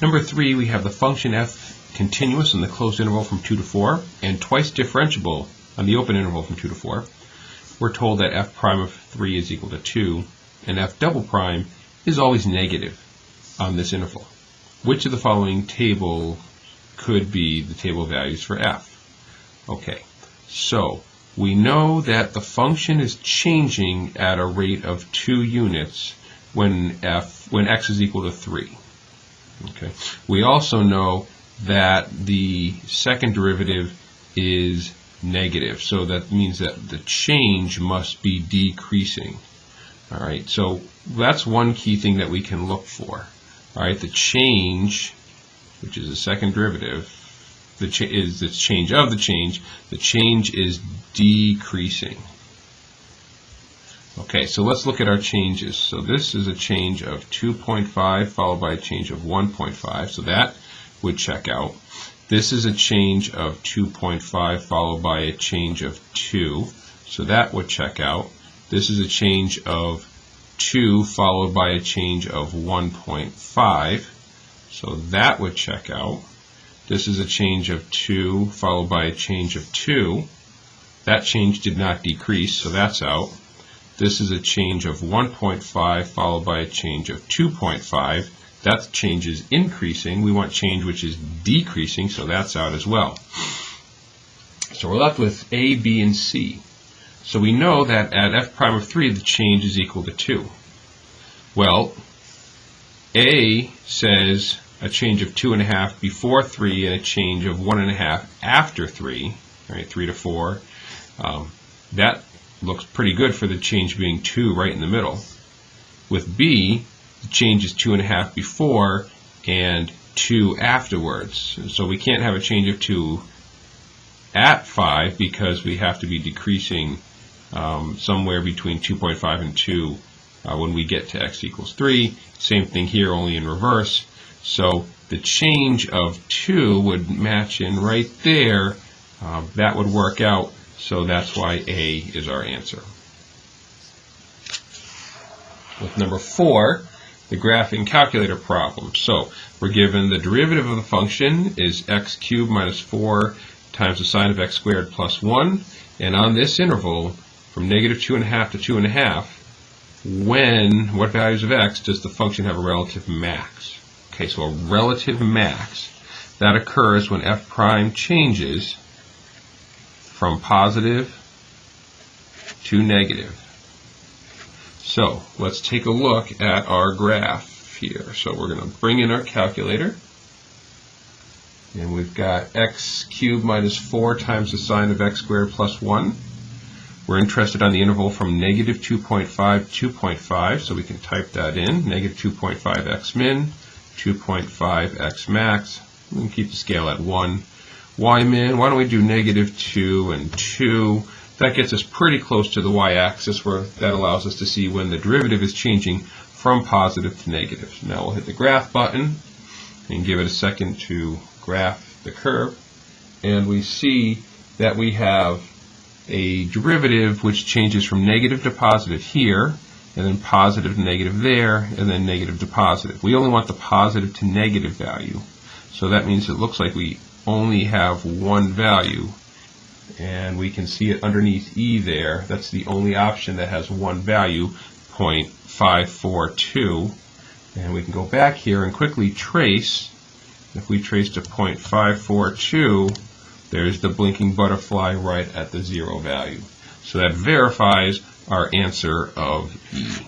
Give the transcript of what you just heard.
Number 3, we have the function f continuous in the closed interval from 2 to 4 and twice differentiable on the open interval from 2 to 4. We're told that f prime of 3 is equal to 2 and f double prime is always negative on this interval. Which of the following table could be the table of values for f? Okay, so we know that the function is changing at a rate of 2 units when x is equal to 3. Okay. We also know that the second derivative is negative, so that means that the change must be decreasing. All right, so that's one key thing that we can look for. All right, the change, which is the second derivative, is the change of the change. The change is decreasing. Okay, so let's look at our changes. So this is a change of 2.5 followed by a change of 1.5, so that would check out. This is a change of 2.5 followed by a change of 2, so that would check out. This is a change of 2 followed by a change of 1.5, so that would check out. This is a change of 2 followed by a change of 2. That change did not decrease, so that's out. This is a change of 1.5 followed by a change of 2.5. That change is increasing. We want change which is decreasing, so that's out as well. So we're left with A, B, and C. So we know that at f prime of 3, the change is equal to 2. Well, A says a change of 2.5 before 3 and a change of 1.5 after 3, right, 3 to 4. That looks pretty good for the change being 2 right in the middle. With B, the change is 2.5 before and 2 afterwards. So we can't have a change of 2 at 5 because we have to be decreasing somewhere between 2.5 and 2 when we get to x equals 3. Same thing here, only in reverse. So the change of 2 would match in right there. That would work out. So that's why A is our answer. With number 4, the graphing calculator problem. So we're given the derivative of the function is x cubed minus 4 times the sine of x squared plus 1. And on this interval, from negative 2.5 to 2.5, what values of x does the function have a relative max? Okay, so a relative max, that occurs when f prime changes from positive to negative. So let's take a look at our graph here. So we're going to bring in our calculator, and we've got x cubed minus 4 times the sine of x squared plus 1. We're interested on the interval from negative 2.5 to 2.5, so we can type that in, negative 2.5 x min, 2.5 x max. We can keep the scale at 1. Y min, why don't we do negative 2 and 2? That gets us pretty close to the y-axis, where that allows us to see when the derivative is changing from positive to negative. So now we'll hit the graph button and give it a second to graph the curve. And we see that we have a derivative which changes from negative to positive here, and then positive to negative there, and then negative to positive. We only want the positive to negative value. So that means it looks like we only have one value, and we can see it underneath E there. That's the only option that has one value, 0.542. And we can go back here and quickly trace. If we trace to 0.542, there's the blinking butterfly right at the 0 value. So that verifies our answer of E.